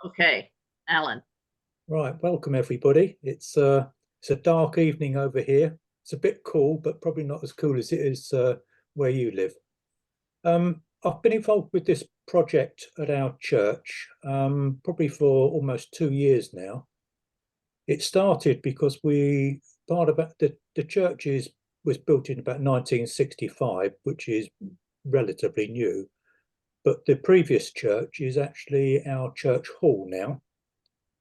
Okay, Alan. Right, welcome everybody. It's a dark evening over here. It's a bit cool, but probably not as cool as it is where you live. I've been involved with this project at our church probably for almost 2 years now. It started because we part of the church was built in about 1965, which is relatively new. But the previous church is actually our church hall now,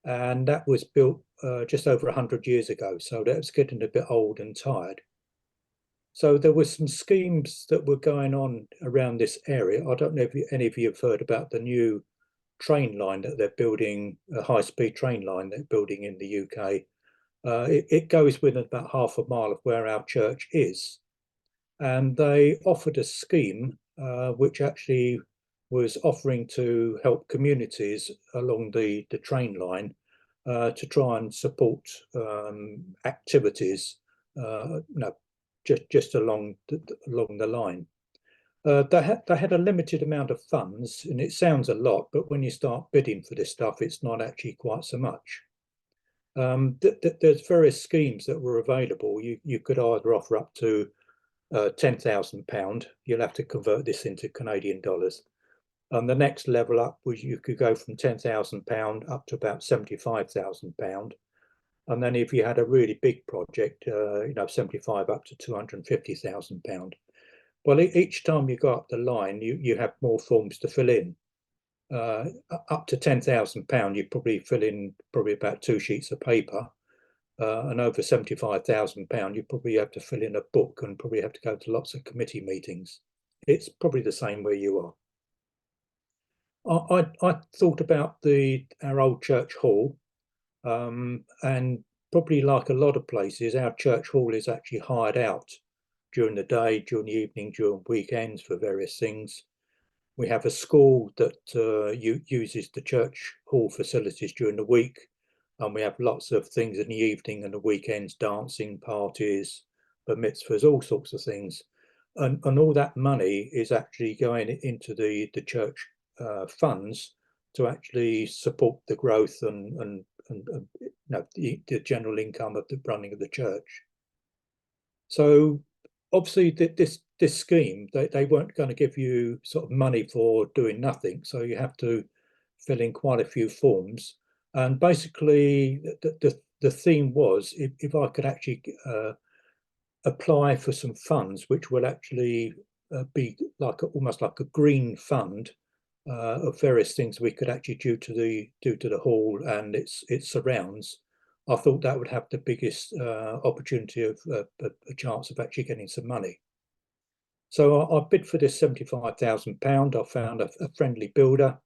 and that was built just over 100 years ago, so that was getting a bit old and tired. So there were some schemes that were going on around this area. I don't know if any of you have heard about the new train line that they're building, a high-speed train line they're building in the UK. It goes within about half a mile of where our church is. And they offered a scheme which actually was offering to help communities along the train line to try and support activities, just along the line. They had a limited amount of funds, and it sounds a lot, but when you start bidding for this stuff, it's not actually quite so much. There's various schemes that were available. You could either offer up to £10,000. You'll have to convert this into Canadian dollars. And the next level up was you could go from £10,000 up to about £75,000. And then if you had a really big project, 75 up to £250,000. Well, each time you go up the line, you have more forms to fill in. Up to £10,000, you probably fill in probably about 2 sheets of paper. And over £75,000, you probably have to fill in a book and probably have to go to lots of committee meetings. It's probably the same where you are. I thought about our old church hall, and probably like a lot of places, our church hall is actually hired out during the day, during the evening, during weekends for various things. We have a school that uses the church hall facilities during the week, and we have lots of things in the evening and the weekends, dancing parties, bar mitzvahs, all sorts of things. And all that money is actually going into the church funds to actually support the growth and the general income of the running of the church. So obviously this scheme, they weren't going to give you sort of money for doing nothing. So you have to fill in quite a few forms. And basically the theme was if I could actually apply for some funds, which will actually be almost like a green fund of various things we could actually do to the hall and its surrounds. I thought that would have the biggest opportunity of a chance of actually getting some money. So I bid for this £75,000. I found a friendly builder,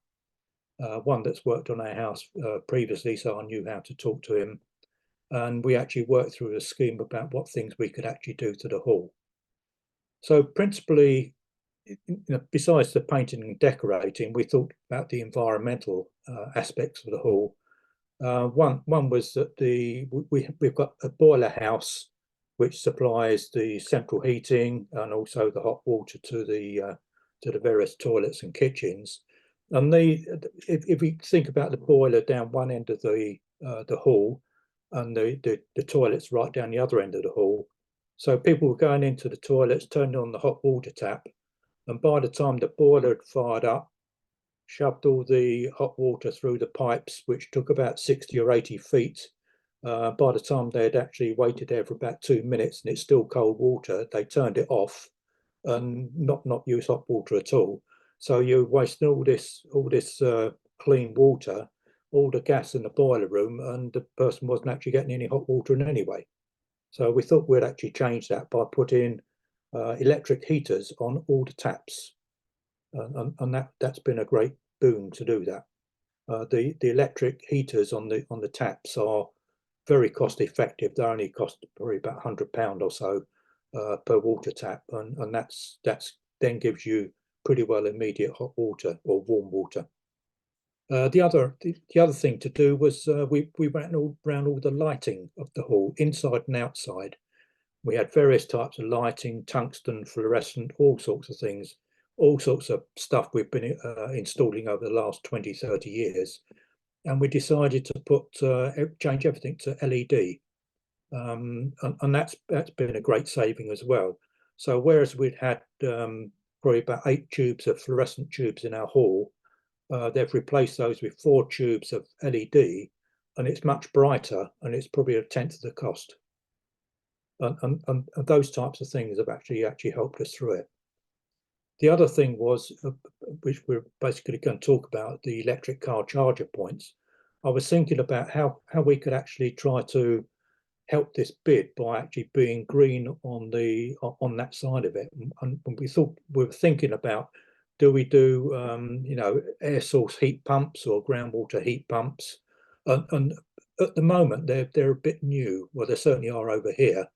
one that's worked on our house previously, so I knew how to talk to him. And we actually worked through a scheme about what things we could actually do to the hall. So principally, besides the painting and decorating, we thought about the environmental aspects of the hall. One was that we've got a boiler house which supplies the central heating and also the hot water to the various toilets and kitchens. And if we think about the boiler down one end of the hall, and the toilets right down the other end of the hall, so people were going into the toilets, turning on the hot water tap, and by the time the boiler had fired up, shoved all the hot water through the pipes, which took about 60 or 80 feet. By the time they had actually waited there for about 2 minutes and it's still cold water, they turned it off and not use hot water at all. So you're wasting all this clean water, all the gas in the boiler room, and the person wasn't actually getting any hot water in anyway. So we thought we'd actually change that by putting electric heaters on all the taps, and that's been a great boon to do that. The electric heaters on the taps are very cost effective. They only cost probably about £100 or so per water tap, and that's then gives you pretty well immediate hot water or warm water. The other thing to do was we ran around all the lighting of the hall, inside and outside. We had various types of lighting, tungsten, fluorescent, all sorts of things, all sorts of stuff we've been installing over the last 20, 30 years. and we decided to change everything to LED, and that's been a great saving as well. So whereas we'd had probably about 8 tubes of fluorescent tubes in our hall, they've replaced those with 4 tubes of LED, and it's much brighter, and it's probably a tenth of the cost. And those types of things have actually helped us through it. The other thing was, which we're basically going to talk about, the electric car charger points. I was thinking about how we could actually try to help this bid by actually being green on that side of it. And we were thinking about, do we do air source heat pumps or groundwater heat pumps? And at the moment they're a bit new. Well, they certainly are over here,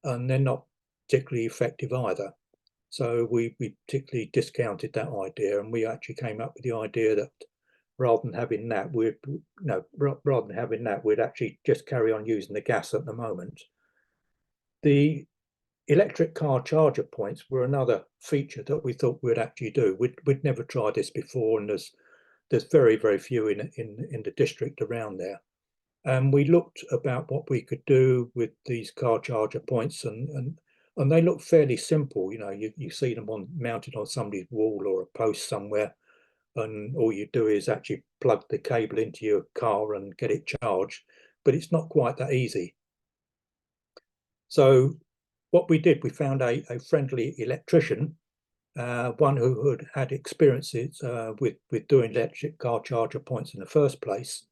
and they're not particularly effective either. So we particularly discounted that idea, and we actually came up with the idea that rather than having that, we'd actually just carry on using the gas at the moment. The electric car charger points were another feature that we thought we'd actually do. We'd never tried this before, and there's very, very few in the district around there. And we looked about what we could do with these car charger points, and they look fairly simple. You see them mounted on somebody's wall or a post somewhere, and all you do is actually plug the cable into your car and get it charged. But it's not quite that easy. So what we did, we found a friendly electrician, one who had experiences with doing electric car charger points in the first place.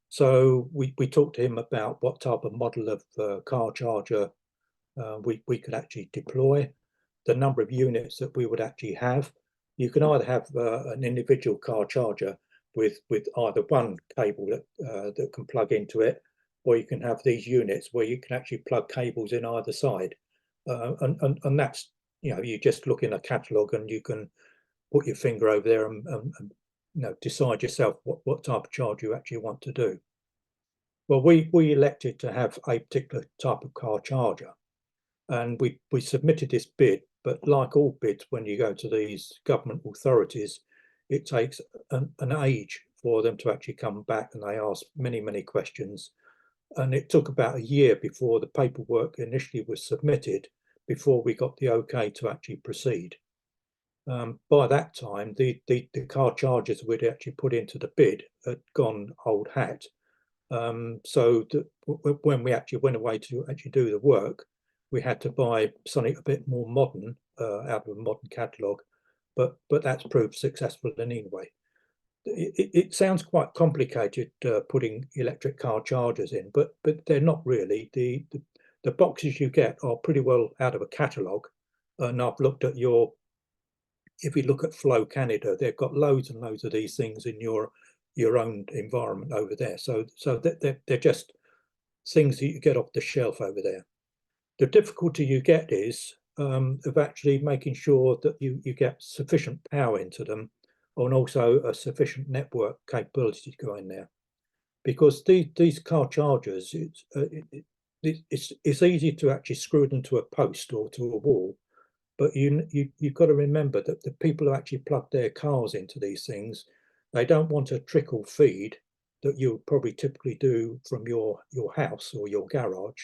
So we talked to him about what type of model of car charger we could actually deploy, the number of units that we would actually have. You can either have an individual car charger with either one cable that can plug into it, or you can have these units where you can actually plug cables in either side. And that's, you just look in a catalogue and you can put your finger over there and decide yourself what type of charge you actually want to do. Well, we elected to have a particular type of car charger, and we submitted this bid. But like all bids, when you go to these government authorities, it takes an age for them to actually come back, and they ask many questions. And it took about a year before the paperwork initially was submitted, before we got the okay to actually proceed. By that time, the car chargers we'd actually put into the bid had gone old hat. So when we actually went away to actually do the work, we had to buy something a bit more modern out of a modern catalogue, but that's proved successful anyway. It sounds quite complicated putting electric car chargers in, but they're not really. The boxes you get are pretty well out of a catalogue, and I've looked at if you look at Flow Canada, they've got loads and loads of these things in your own environment over there. So they're just things that you get off the shelf over there. The difficulty you get is of actually making sure that you get sufficient power into them, and also a sufficient network capability to go in there. Because these car chargers, it's easy to actually screw them to a post or to a wall, but you've got to remember that the people who actually plug their cars into these things, they don't want a trickle feed that you would probably typically do from your house or your garage.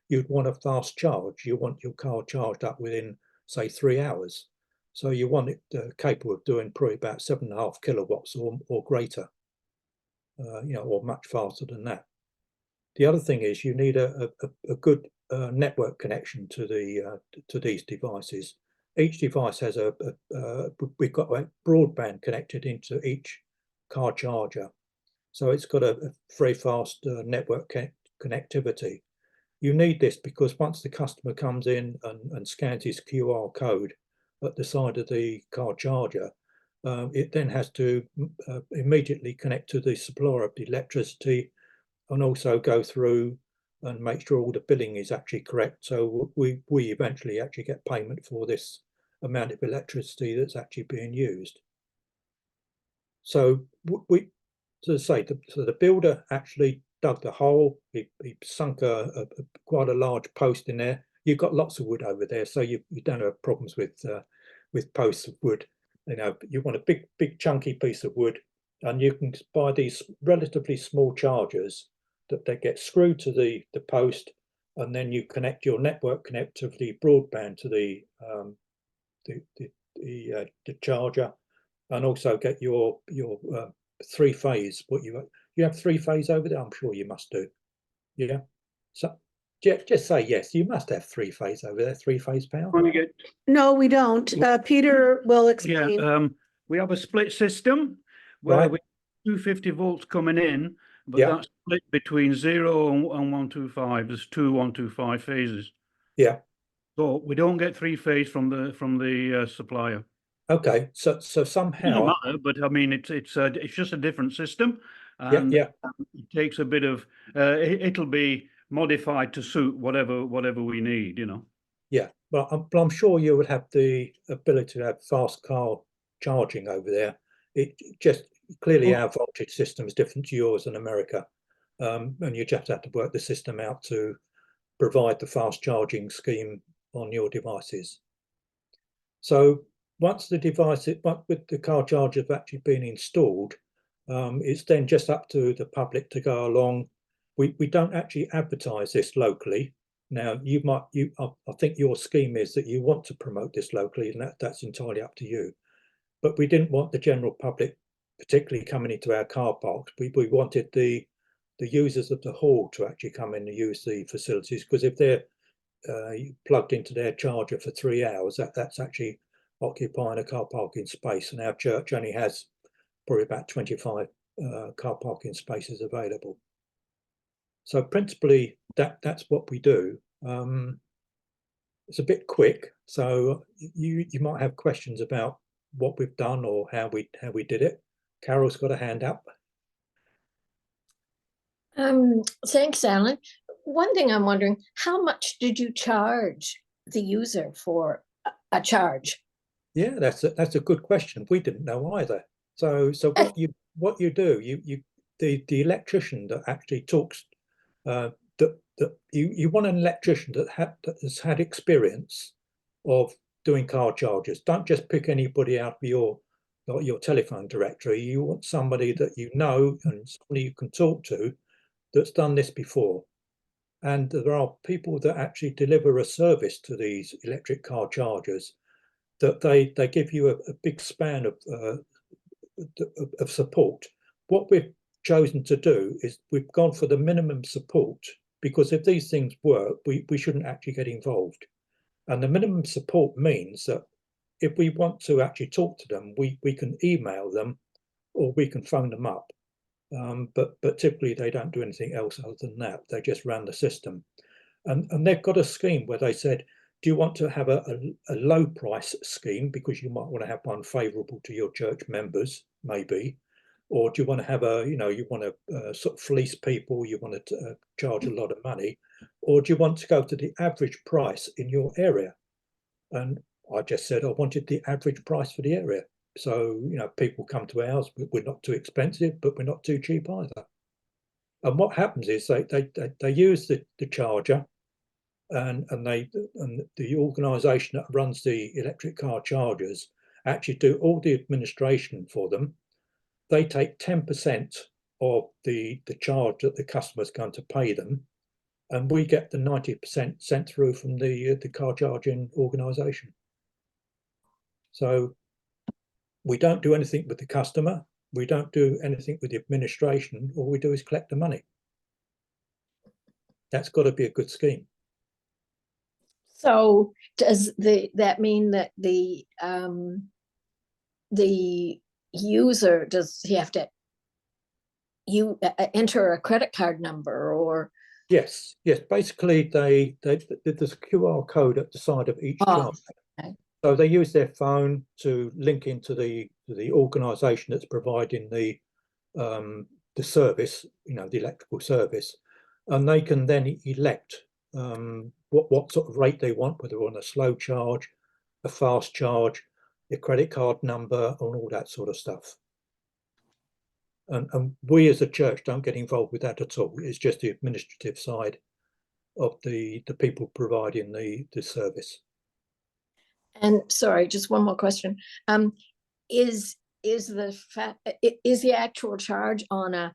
You'd want a fast charge. You want your car charged up within, say, 3 hours. So you want it capable of doing probably about 7.5 kilowatts or greater, or much faster than that. The other thing is you need a good network connection to these devices. Each device has we've got a broadband connected into each car charger, so it's got a very fast network connectivity. You need this because once the customer comes in and scans his QR code at the side of the car charger, it then has to immediately connect to the supplier of the electricity, and also go through and make sure all the billing is actually correct. So we eventually actually get payment for this amount of electricity that's actually being used. So the builder actually dug the hole. He sunk quite a large post in there. You've got lots of wood over there, so you don't have problems with posts of wood. You want a big chunky piece of wood, and you can buy these relatively small chargers that they get screwed to the post, and then you connect your network connectivity broadband to the charger, and also get your three-phase. What you have three-phase over there? I'm sure you must do. Yeah. So just say yes. You must have three-phase over there. Three-phase power. No, we don't. Peter will explain. Yeah, we have a split system where Right. we have 250 volts coming in, but Yeah. that's split between 0 and 125. There's two 125 phases. Yeah. So we don't get three phase from the supplier. Okay. So It doesn't somehow. matter, but I mean it's just a different system, Yeah. and Yeah. it takes a bit of it'll be modified to suit whatever we need, you know. Yeah, but I'm sure you would have the ability to have fast car charging over there. It just clearly our voltage system is different to yours in America, and you just have to work the system out to provide the fast charging scheme on your devices. So once the device, with the car charger have actually been installed, it's then just up to the public to go along. We don't actually advertise this locally. Now I think your scheme is that you want to promote this locally, and that's entirely up to you. But we didn't want the general public particularly coming into our car parks. We wanted the users of the hall to actually come in and use the facilities, because if they're plugged into their charger for 3 hours, that's actually occupying a car parking space, and our church only has probably about 25 car parking spaces available. So principally, that's what we do. It's a bit quick, so you might have questions about what we've done or how we did it. Carol's got a hand up. Thanks, Alan. One thing I'm wondering, how much did you charge the user for a charge? Yeah, that's a good question. We didn't know either. So what you do, the electrician that actually talks, you want an electrician that has had experience of doing car chargers. Don't just pick anybody out of your telephone directory. You want somebody that you know and somebody you can talk to that's done this before. And there are people that actually deliver a service to these electric car chargers, that they give you a big span of support. What we've chosen to do is we've gone for the minimum support, because if these things work, we shouldn't actually get involved. And the minimum support means that if we want to actually talk to them, we can email them or we can phone them up. But typically they don't do anything else other than that. They just run the system. And they've got a scheme where they said, do you want to have a low price scheme, because you might want to have one favourable to your church members, maybe, or do you want to have you want to sort of fleece people, you want to charge a lot of money, or do you want to go to the average price in your area? And I just said I wanted the average price for the area. So, people come to ours, we're not too expensive, but we're not too cheap either. And what happens is they use the charger, and the organisation that runs the electric car chargers actually do all the administration for them. They take 10% of the charge that the customer's going to pay them, and we get the 90% sent through from the car charging organisation. So we don't do anything with the customer, we don't do anything with the administration. All we do is collect the money. That's got to be a good scheme. So does that mean that the user, does he have to enter a credit card number, or? Yes. Basically, there's a QR code at the side of each charger. Okay. So they use their phone to link into the organisation that's providing the service, the electrical service, and they can then elect what sort of rate they want, whether on a slow charge, a fast charge, your credit card number, and all that sort of stuff. And we as a church don't get involved with that at all. It's just the administrative side of the people providing the service. And sorry, just one more question. Is is the actual charge on a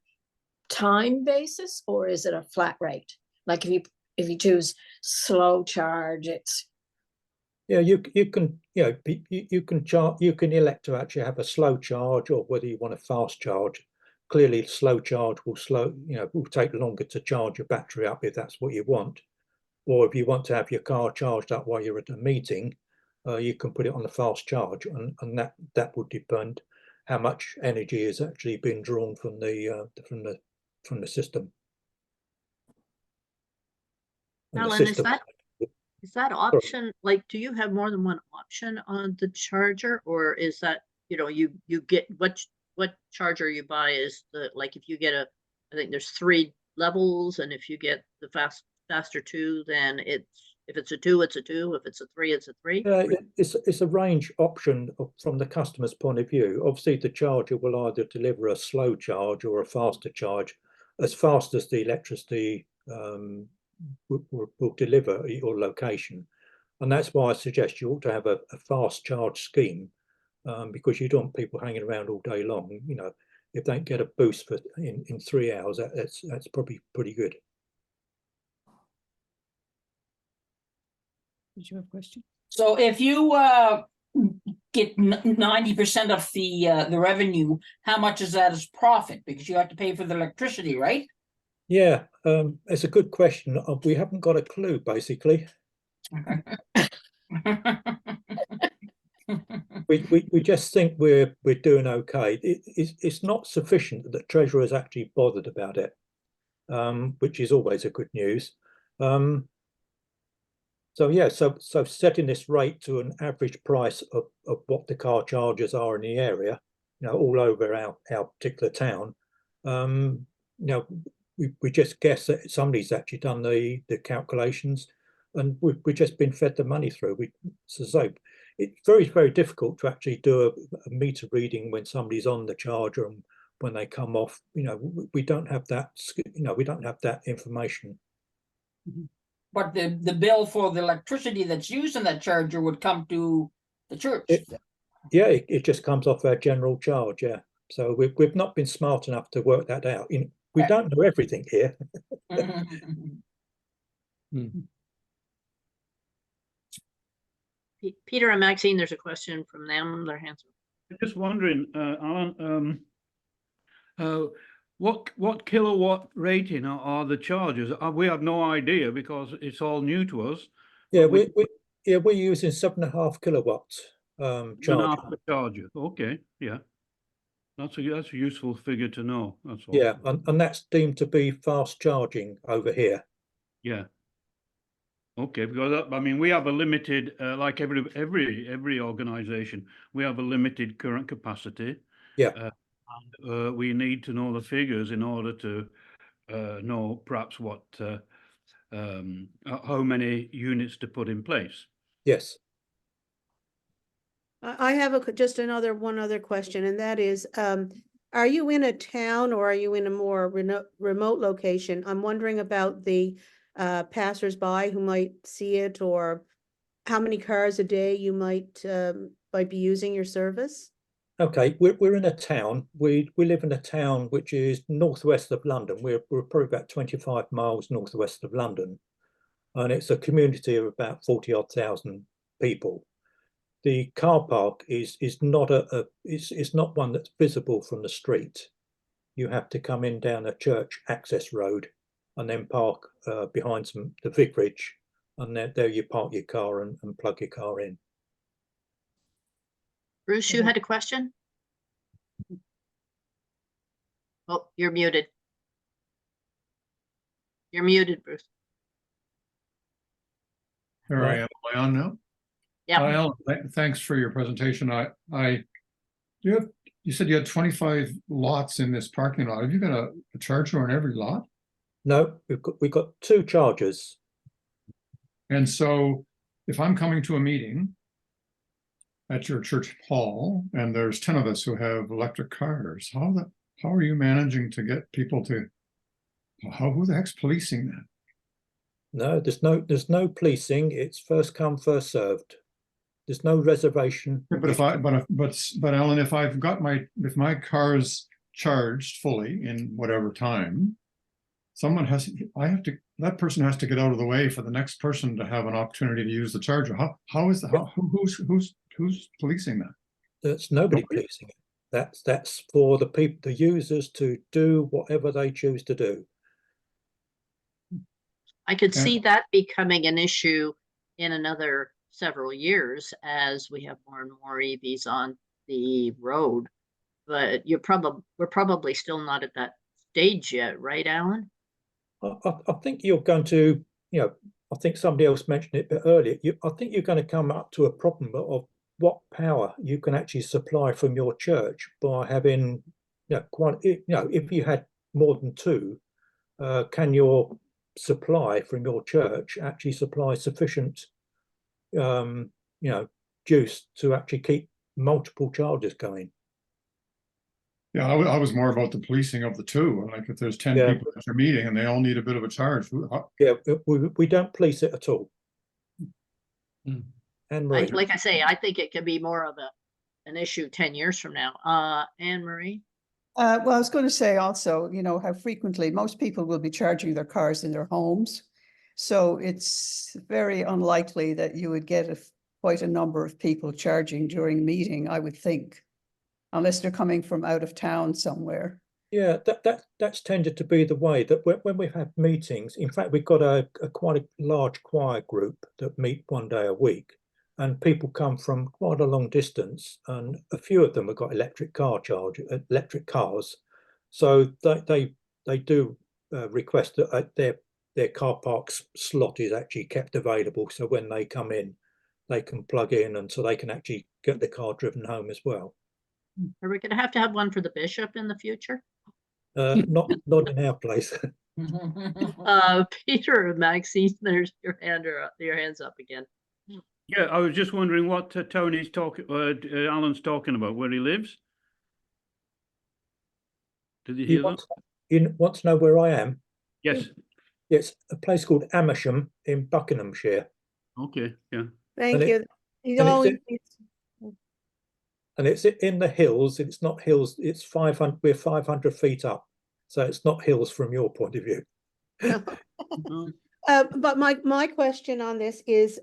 time basis, or is it a flat rate? Like if you choose slow charge, it's Yeah, you can, you know, you can charge, you can elect to actually have a slow charge, or whether you want a fast charge. Clearly, slow charge will will take longer to charge your battery up if that's what you want. Or if you want to have your car charged up while you're at a meeting, you can put it on the fast charge, and that would depend how much energy is actually being drawn from the system. And the Alan, system. is that option, like, do you have more than one option on the charger, or is that, you get what charger you buy is like, if you get I think there's 3 levels, and if you get the faster 2, then if it's a 2, it's a 2. If it's a 3, it's a 3. It's a range option from the customer's point of view. Obviously, the charger will either deliver a slow charge or a faster charge, as fast as the electricity will deliver at your location. And that's why I suggest you ought to have a fast charge scheme, because you don't want people hanging around all day long. If they get a boost in 3 hours, that's probably pretty good. Did you have a question? So if you get 90% of the revenue, how much is that as profit? Because you have to pay for the electricity, right? Yeah, it's a good question. We haven't got a clue, basically. We just think we're doing okay. It's not sufficient that the Treasurer has actually bothered about it, which is always a good news. So yeah, so setting this rate to an average price of what the car charges are in the area, all over our particular town, we just guess that somebody's actually done the calculations, and we've just been fed the money through. So it's very, very difficult to actually do a meter reading when somebody's on the charger and when they come off. We don't have that. We don't have that information. But the bill for the electricity that's used in that charger would come to the church. It just comes off our general charge. Yeah. So we've not been smart enough to work that out. We don't know everything here. Peter and Maxine, there's a question from them. Their hands up. Just wondering, Alan, what kilowatt rating are the chargers? We have no idea because it's all new to us. Yeah, we're using 7.5 kilowatts charger. Okay, yeah, that's a useful figure to know. That's all. Yeah, and that's deemed to be fast charging over here. Yeah. Okay, because we have a limited, like every organization, we have a limited current capacity. Yeah. And we need to know the figures in order to know perhaps what how many units to put in place. Yes. I have just one other question, and that is, are you in a town or are you in a more remote location? I'm wondering about the passersby who might see it, or how many cars a day you might be using your service. Okay, we're in a town. We live in a town which is northwest of London. We're probably about 25 miles northwest of London, and it's a community of about 40,000 people. The car park is not it's not one that's visible from the street. You have to come in down a church access road and then park behind the vicarage, and there you park your car and plug your car in. Bruce, you had a question? Oh, you're muted. You're muted, Bruce. Here I am. Am I on now? Yeah. Alan, thanks for your presentation. You said you had 25 lots in this parking lot. Have you got a charger on every lot? No, we've got 2 chargers. And so if I'm coming to a meeting at your church hall and there's 10 of us who have electric cars, how are you managing to get people to, who the heck's policing that? No, there's no policing. It's first come, first served. There's no reservation. Yeah, but Alan, if if my car's charged fully in whatever time, that person has to get out of the way for the next person to have an opportunity to use the charger. Who's policing that? That's nobody policing it. That's for the people, the users, to do whatever they choose to do. I could Yeah. see that becoming an issue in another several years as we have more and more EVs on the road. But we're probably still not at that stage yet, right, Alan? I think you're going to, I think somebody else mentioned it a bit earlier. I think you're going to come up to a problem of what power you can actually supply from your church by having, if you had more than two, can your supply from your church actually supply sufficient, juice to actually keep multiple chargers going? Yeah, I was more about the policing of the two. Like if there's 10 Yeah. people at your meeting and they all need a bit of a charge. Yeah, we don't police it at all. Anne Marie. Like I say, I think it could be more of an issue 10 years from now. Anne Marie? Well, I was going to say also, how frequently most people will be charging their cars in their homes. So it's very unlikely that you would get quite a number of people charging during a meeting, I would think, unless they're coming from out of town somewhere. Yeah, that's tended to be the way that when we've had meetings, in fact, we've got a quite a large choir group that meet one day a week, and people come from quite a long distance, and a few of them have got electric cars, so they do request that their car park slot is actually kept available, so when they come in, they can plug in, and so they can actually get the car driven home as well. Are we going to have one for the bishop in the future? Not in our place. Peter and Maxine, there's your hands up again. Yeah, I was just wondering what Tony's Alan's talking about, where he lives. Did you hear that? You want to know where I am? Yes. It's a place called Amersham in Buckinghamshire. Okay, yeah. Thank you. And it's in the hills. It's not hills. It's 500. We're 500 feet up, so it's not hills from your point of view. But my question on this is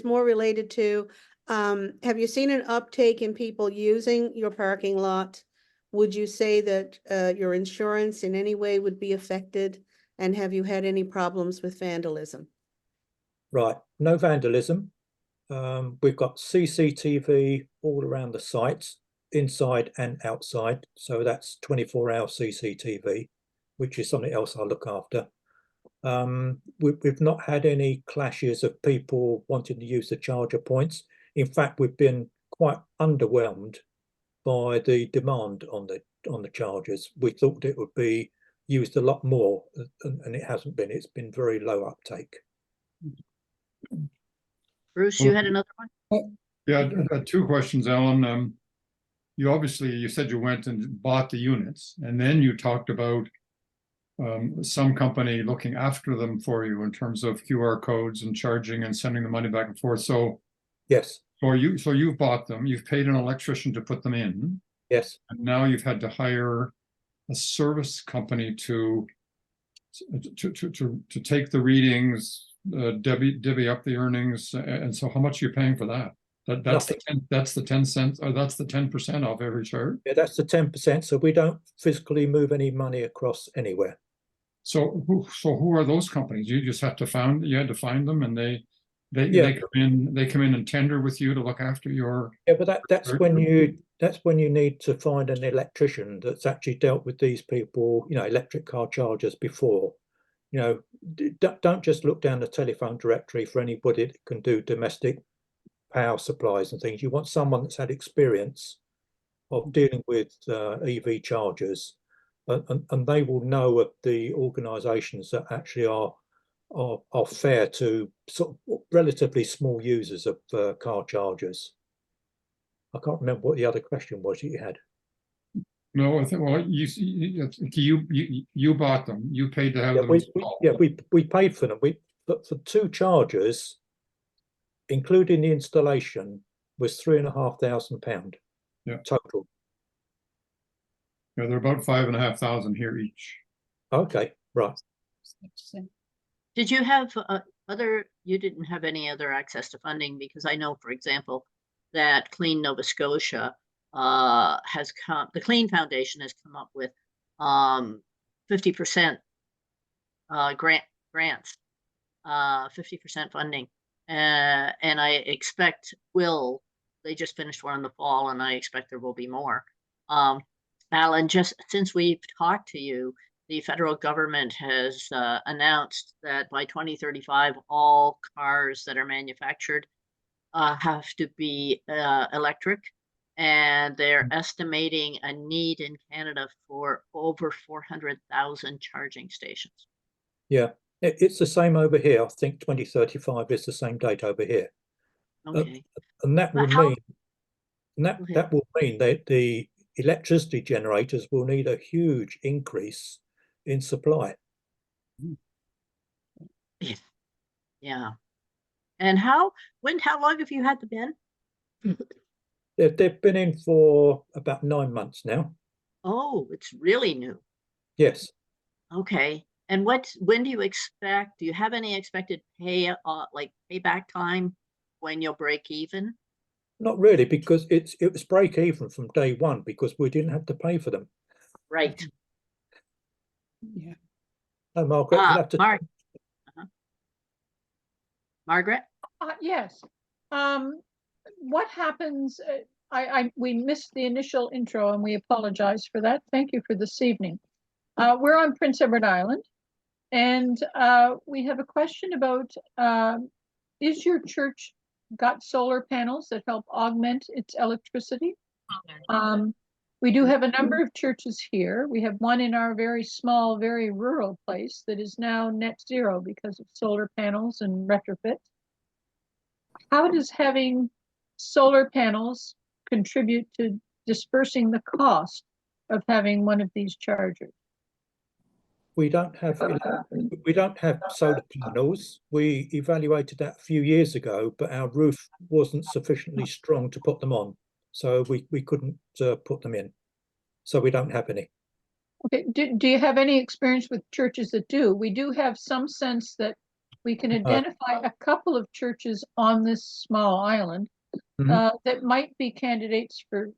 more related to, have you seen an uptake in people using your parking lot? Would you say that your insurance in any way would be affected? And have you had any problems with vandalism? Right, no vandalism. We've got CCTV all around the site, inside and outside. So that's 24-hour CCTV, which is something else I look after. We've not had any clashes of people wanting to use the charger points. In fact, we've been quite underwhelmed by the demand on the chargers. We thought it would be used a lot more, and it hasn't been. It's been very low uptake. Bruce, you had another one? Yeah, two questions, Alan. You said you went and bought the units, and then you talked about some company looking after them for you in terms of QR codes and charging and sending the money back and forth. So yes. So you've bought them, you've paid an electrician to put them in. Yes. And now you've had to hire a service company to take the readings, divvy up the earnings, and so how much are you paying for that? That's the 10 cents, or that's the 10% off every charge. Yeah, that's the 10%. So we don't physically move any money across anywhere. So who are those companies? You just have to find them, and they come in and tender with you to look after your. Yeah, but that's when you need to find an electrician that's actually dealt with these people, electric car chargers before. Don't just look down the telephone directory for anybody that can do domestic power supplies and things. You want someone that's had experience of dealing with EV chargers, and they will know of the organisations that actually are fair to sort of relatively small users of car chargers. I can't remember what the other question was that you had. No, I think you bought them. You paid to have them installed. We paid for them. But for two chargers, including the installation, was £3,500 Yeah. total. Yeah, they're about 5,500 here each. Okay, right. Did you have you didn't have any other access to funding? Because I know, for example, that Clean Nova Scotia the Clean Foundation has come up with 50% grants, 50% funding. And I expect they just finished one in the fall, and I expect there will be more. Alan, just since we've talked to you, the federal government has announced that by 2035, all cars that are manufactured have to be electric, and they're estimating a need in Canada for over 400,000 charging stations. Yeah, it's the same over here. I think 2035 is the same date over here. Okay. And that will But how- mean that Okay. that will mean that the electricity generators will need a huge increase in supply. Yeah. And how long have you had the bin? They've been in for about 9 months now. Oh, it's really new. Yes. Okay. And when do you have any expected payback time when you'll break even? Not really, because it was break even from day one because we didn't have to pay for them. Right. Yeah. Oh, Margaret, you'll have to. Margaret? Yes. What happens, we missed the initial intro and we apologize for that. Thank you for this evening. We're on Prince Edward Island, and we have a question about, is your church got solar panels that help augment its electricity? We do have a number of churches here. We have one in our very small, very rural place that is now net zero because of solar panels and retrofit. How does having solar panels contribute to dispersing the cost of having one of these chargers? We don't have solar panels. We evaluated that a few years ago, but our roof wasn't sufficiently strong to put them on, so we couldn't put them in. So we don't have any. Okay, do you have any experience with churches that do? We do have some sense that we can identify a couple of churches on this small island that might be candidates for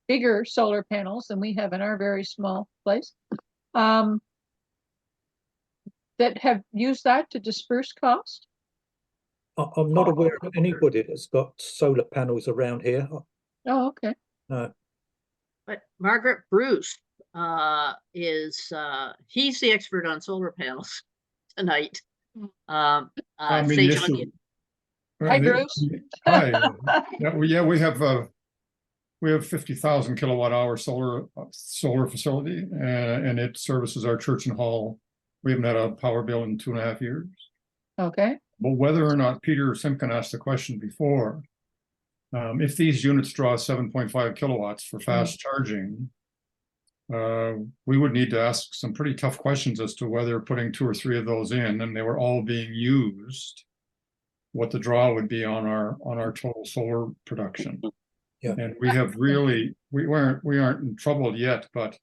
bigger solar panels than we have in our very small place. That have used that to disperse cost? I'm not aware of anybody that's got solar panels around here. Oh, okay. But Margaret Bruce he's the expert on solar panels tonight. I mean, St. the John- issue- Hi, Bruce. Hi. Yeah, we have 50,000 kilowatt hour solar facility, and it services our church and hall. We haven't had a power bill in 2.5 years. Okay. But whether or not Peter Simpkin asked the question before, if these units draw 7.5 kilowatts for fast charging, we would need to ask some pretty tough questions as to whether putting 2 or 3 of those in, and they were all being used, what the draw would be on our total solar production. Yeah. And we have really, we aren't in trouble yet, but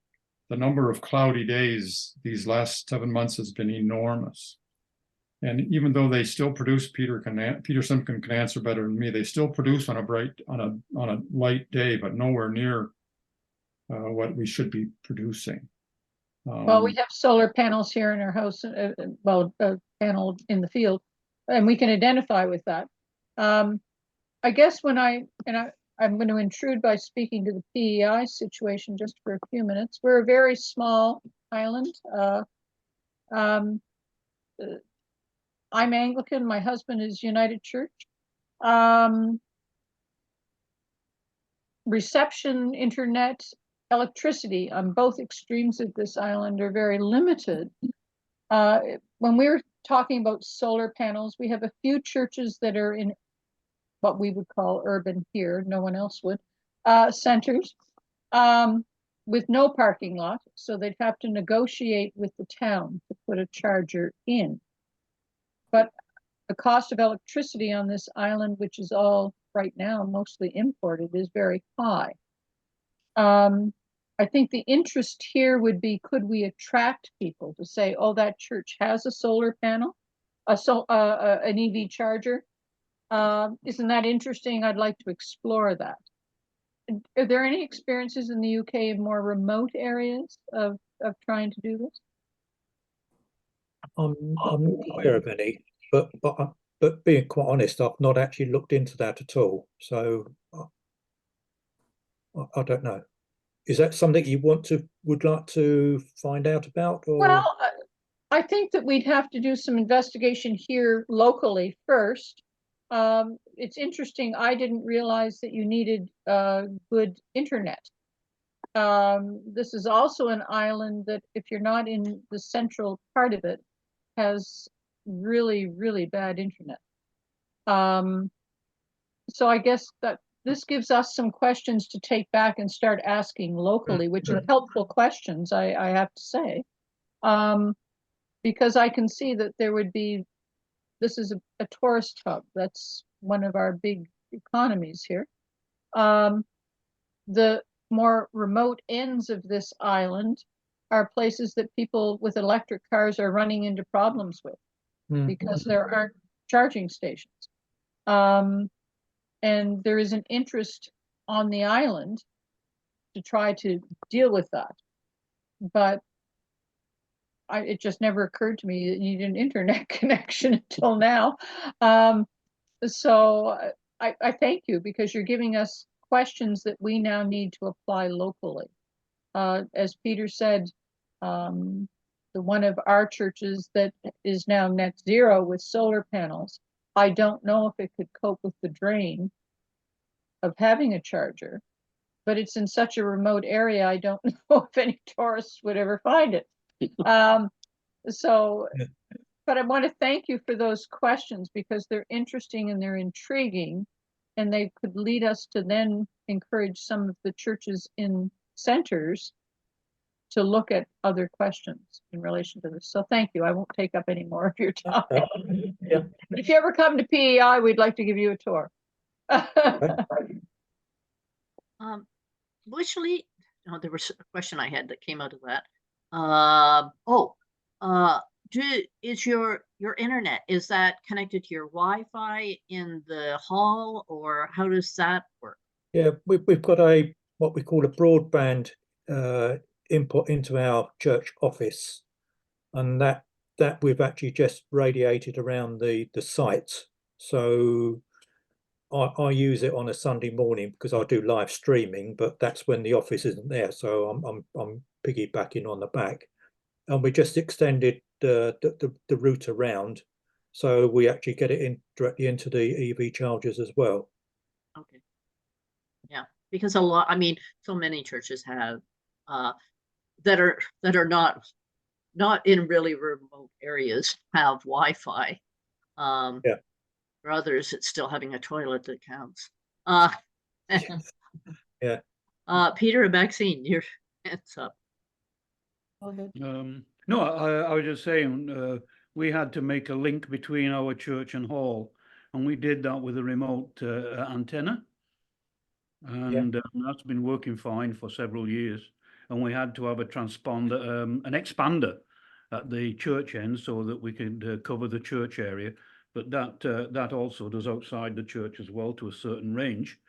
the number of cloudy days these last 7 months has been enormous. And even though they still produce, Peter Simpkin can answer better than me, they still produce on a light day, but nowhere near what we should be producing. Well, we have solar panels here in our house, a panel in the field, and we can identify with that. I guess I'm going to intrude by speaking to the PEI situation just for a few minutes. We're a very small island. I'm Anglican. My husband is United Church. Reception, internet, electricity on both extremes of this island are very limited. When we're talking about solar panels, we have a few churches that are in what we would call urban here, no one else would, centers with no parking lot. So they'd have to negotiate with the town to put a charger in. But the cost of electricity on this island, which is all right now mostly imported, is very high. I think the interest here would be, could we attract people to say, oh, that church has a solar panel, an EV charger? Isn't that interesting? I'd like to explore that. Are there any experiences in the UK in more remote areas of trying to do this? I'm not aware of any, but being quite honest, I've not actually looked into that at all. So I don't know. Is that something you would like to find out about? Or Well, I think that we'd have to do some investigation here locally first. It's interesting. I didn't realize that you needed good internet. This is also an island that, if you're not in the central part of it, has really, really bad internet. So I guess that this gives us some questions to take back and start asking locally, which are helpful questions, I have to say. Because I can see that there would be, this is a tourist hub. That's one of our big economies here. The more remote ends of this island are places that people with electric cars are running into problems with because there aren't charging stations. And there is an interest on the island to try to deal with that. But it just never occurred to me that you need an internet connection until now. So I thank you, because you're giving us questions that we now need to apply locally. As Peter said, the one of our churches that is now net zero with solar panels, I don't know if it could cope with the drain of having a charger, but it's in such a remote area, I don't know if any tourists would ever find it. But I want to thank you for those questions, because they're interesting and they're intriguing, and they could lead us to then encourage some of the churches in centers to look at other questions in relation to this. So thank you. I won't take up any more of your time. yeah. But if you ever come to PEI, we'd like to give you a tour. Actually, no, there was a question I had that came out of that. Is your internet, is that connected to your Wi-Fi in the hall, or how does that work? Yeah, we've got what we call a broadband input into our church office, and that we've actually just radiated around the site. So I use it on a Sunday morning because I do live streaming, but that's when the office isn't there. So I'm piggybacking on the back, and we just extended the route around, so we actually get it in directly into the EV chargers as well. Okay. Yeah, because so many churches have that are not in really remote areas have Wi-Fi. Yeah. For others, it's still having a toilet that counts. Yeah. Peter and Maxine, your hands up. Go ahead. No, I was just saying, we had to make a link between our church and hall, and we did that with a remote antenna, and that's been working fine for several years. And we had to have a transponder, an expander at the church end so that we could cover the church area. But that also does outside the church as well to a certain range.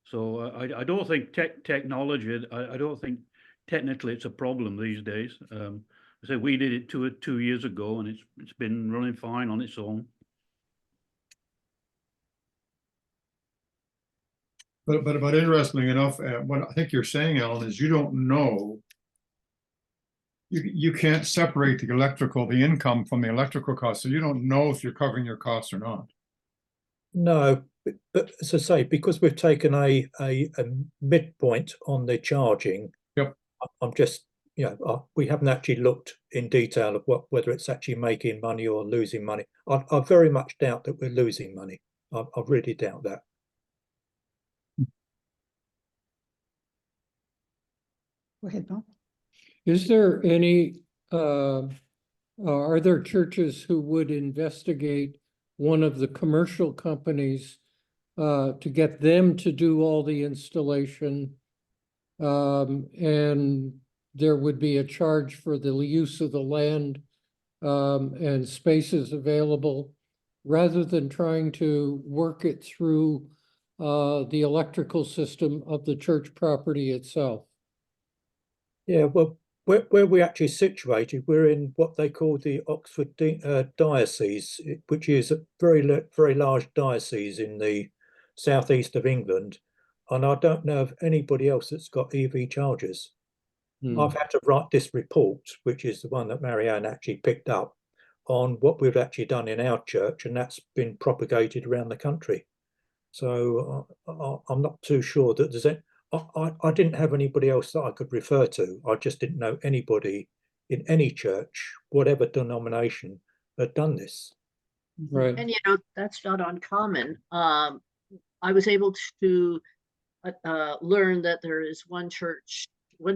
So I don't think technology, I don't think technically it's a problem these days. So we did it 2 years ago, and it's been running fine on its own. But interestingly enough, what I think you're saying, Alan, is you don't know. You can't separate the income from the electrical cost, so you don't know if you're covering your costs or not. No, but as I say, because we've taken a midpoint on the charging. Yep. I'm just, we haven't actually looked in detail of whether it's actually making money or losing money. I very much doubt that we're losing money. I really doubt that. Go ahead, Bob. Is there any, are there churches who would investigate one of the commercial companies to get them to do all the installation. And there would be a charge for the use of the land and spaces available, rather than trying to work it through the electrical system of the church property itself. Yeah, well, where we're actually situated, we're in what they call the Oxford Diocese, which is a very large diocese in the southeast of England. And I don't know of anybody else that's got EV chargers. I've had to write this report, which is the one that Marianne actually picked up, on what we've actually done in our church, and that's been propagated around the country. So I'm not too sure that there's any. I didn't have anybody else that I could refer to. I just didn't know anybody in any church, whatever denomination, had done this. Right. And you know, that's not uncommon. I was able to learn that there is one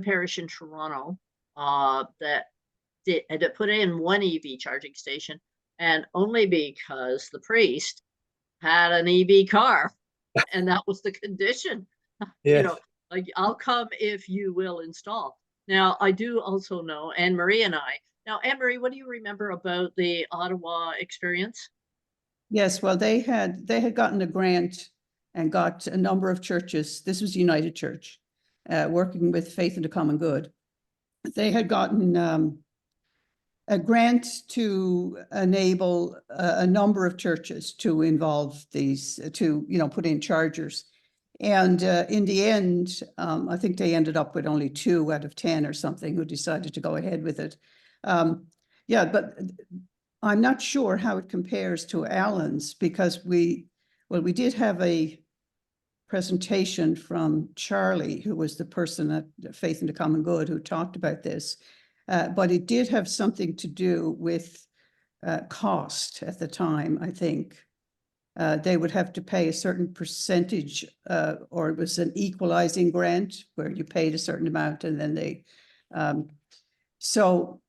parish in Toronto that put in one EV charging station, and only because the priest had an EV car, and that was the condition. Yeah. You know, like, I'll come if you will install. Now, I do also know Anne-Marie and I. Now, Anne-Marie, what do you remember about the Ottawa experience? Yes, well, they had gotten a grant and got a number of churches. This was United Church, working with Faith in the Common Good. They had gotten a grant to enable a number of churches to involve these, to, you know, put in chargers. And in the end, I think they ended up with only 2 out of 10 or something who decided to go ahead with it. Yeah, but I'm not sure how it compares to Allen's, because we did have a presentation from Charlie, who was the person at Faith in the Common Good who talked about this. But it did have something to do with cost at the time, I think. They would have to pay a certain percentage, or it was an equalizing grant where you paid a certain amount and then they, so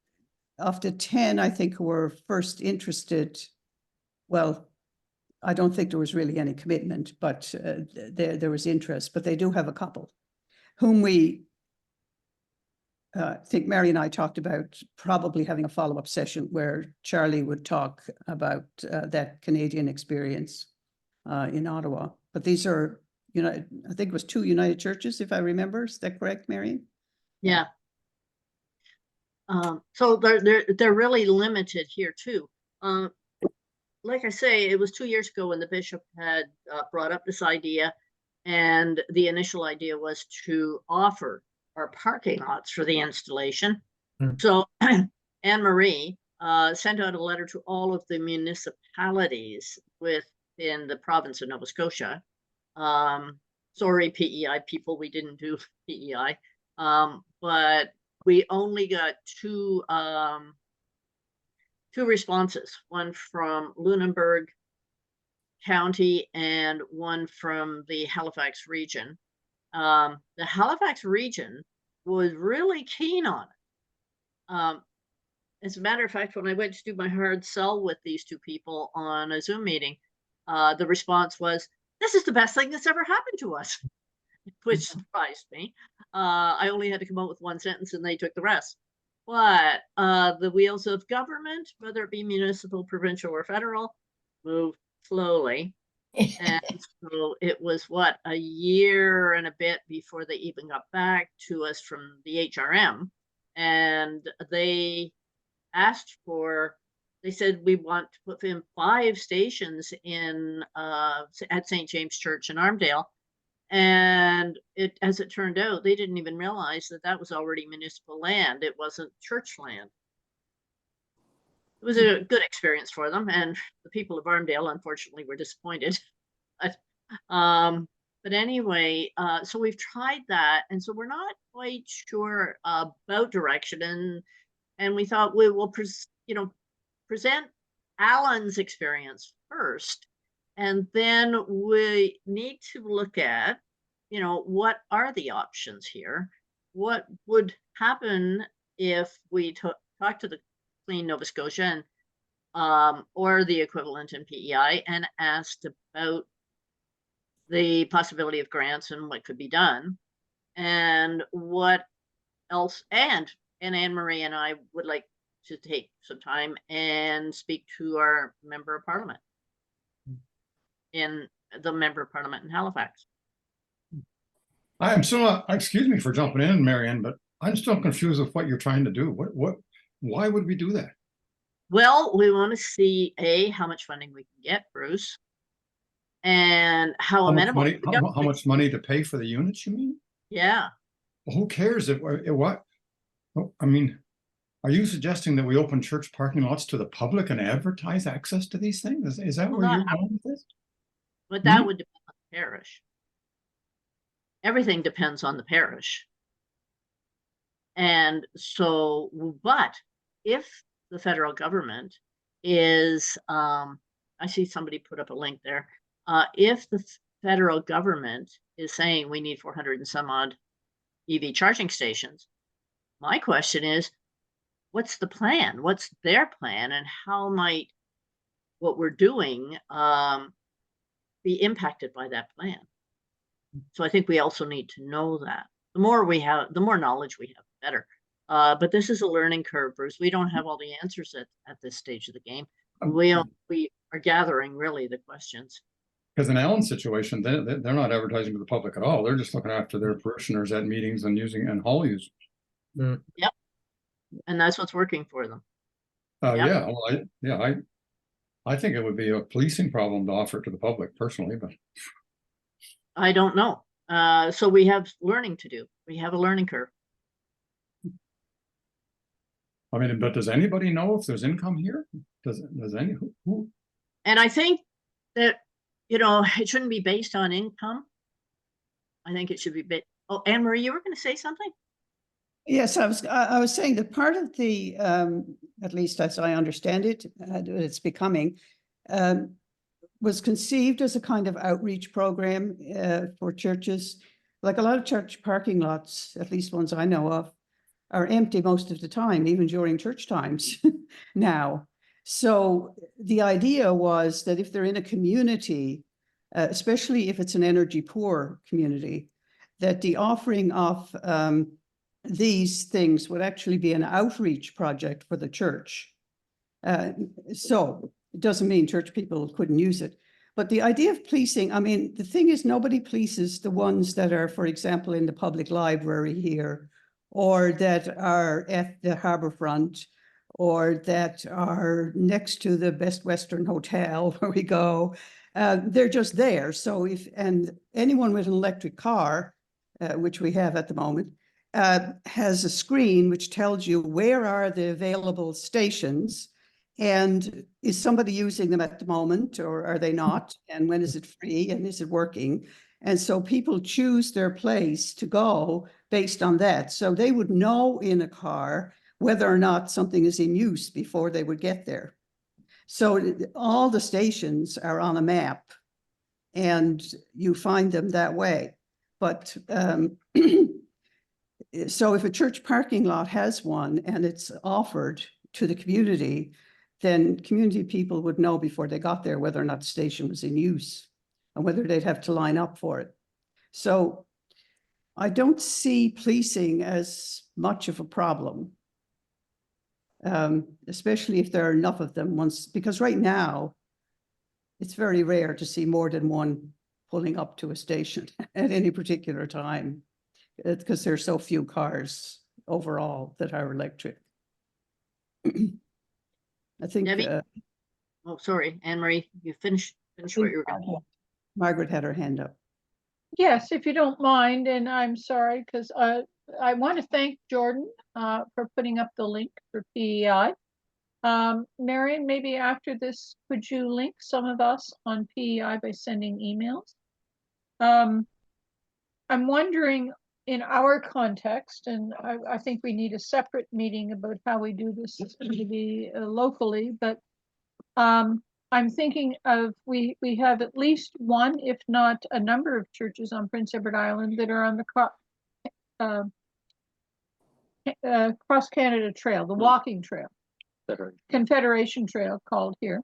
of the 10, I think, who were first interested, well, I don't think there was really any commitment, but there was interest, but they do have a couple whom we think Mary and I talked about probably having a follow-up session where Charlie would talk about that Canadian experience in Ottawa. But these are, you know, I think it was 2 United Churches, if I remember. Is that correct, Mary? Yeah. So they're really limited here too. Like I say, it was 2 years ago when the bishop had brought up this idea, and the initial idea was to offer our parking lots for the installation. So Anne-Marie sent out a letter to all of the municipalities within the province of Nova Scotia. Sorry, PEI people, we didn't do PEI, but we only got 2 responses, one from Lunenburg County and one from the Halifax region. The Halifax region was really keen on it. As a matter of fact, when I went to do my hard sell with these 2 people on a Zoom meeting, the response was, "This is the best thing that's ever happened to us," which surprised me. I only had to come up with 1 sentence and they took the rest. But the wheels of government, whether it be municipal, provincial, or federal, move slowly. And so it was what, a year and a bit before they even got back to us from the HRM, and they asked for, they said, we want to put in 5 stations in at St. James Church in Armdale. And as it turned out, they didn't even realize that that was already municipal land. It wasn't church land. It was a good experience for them, and the people of Armdale, unfortunately, were disappointed. But anyway, so we've tried that, and so we're not quite sure about direction, and we thought we will present Alan's experience first, and then we need to look at, you know, what are the options here? What would happen if we talk to the Clean Nova Scotia and or the equivalent in PEI, and asked about the possibility of grants and what could be done and what else. And Anne Marie and I would like to take some time and speak to our member of parliament in Halifax. I'm still, excuse me for jumping in, Marianne, but I'm still confused with what you're trying to do. Why would we do that? Well, we want to see how much funding we can get, Bruce, and how How much amenable. money, how much money to pay for the units, you mean? Yeah. Well, who cares if, what? Oh, I mean, are you suggesting that we open church parking lots to the public and advertise access to these things? Is that Well, where not you're going with this? But that Hmm? would depend on the parish. Everything depends on the parish. And so, but if the federal government is, I see somebody put up a link there. If the federal government is saying we need 400 and some odd EV charging stations, my question is, what's the plan? What's their plan, and how might what we're doing be impacted by that plan? So I think we also need to know that. The more we have, the more knowledge we have, the better. But this is a learning curve, Bruce. We don't have all the answers at this stage of the game. We are gathering really the questions. Because in Alan's situation, they're not advertising to the public at all. They're just looking after their parishioners at meetings and using and hall use. Yep. And that's what's working for them. Yeah, well, I think it would be a policing problem to offer it to the public personally, but I don't know. So we have learning to do. We have a learning curve. I mean, but does anybody know if there's income here? Does any who? And I think that, it shouldn't be based on income. I think it should be based. Oh, Anne Marie, you were going to say something? Yes, I was saying that part of the, at least as I understand it, it's becoming, was conceived as a kind of outreach program for churches. Like a lot of church parking lots, at least ones I know of, are empty most of the time, even during church times now. So the idea was that if they're in a community, especially if it's an energy poor community, that the offering of these things would actually be an outreach project for the church. So it doesn't mean church people couldn't use it. But the idea of policing, I mean, the thing is nobody polices the ones that are, for example, in the public library here, or that are at the harborfront, or that are next to the Best Western Hotel where we go. They're just there. So and anyone with an electric car, which we have at the moment, has a screen which tells you where are the available stations and is somebody using them at the moment or are they not? And when is it free and is it working? And so people choose their place to go based on that. So they would know in a car whether or not something is in use before they would get there. So all the stations are on a map and you find them that way. But so if a church parking lot has one and it's offered to the community, then community people would know before they got there whether or not the station was in use and whether they'd have to line up for it. So I don't see policing as much of a problem, especially if there are enough of them because right now it's very rare to see more than one pulling up to a station at any particular time because there's so few cars overall that are electric. I think Debbie? Oh, sorry, Anne Marie, you finish what you were going to. Margaret had her hand up. Yes, if you don't mind, and I'm sorry, because I want to thank Jordan for putting up the link for PEI. Marion, maybe after this, could you link some of us on PEI by sending emails? I'm wondering in our context, and I think we need a separate meeting about how we do this maybe locally, but I'm thinking of we have at least one, if not a number of churches on Prince Edward Island that are on the Cross Canada Trail, the walking trail. Confederation Trail called here,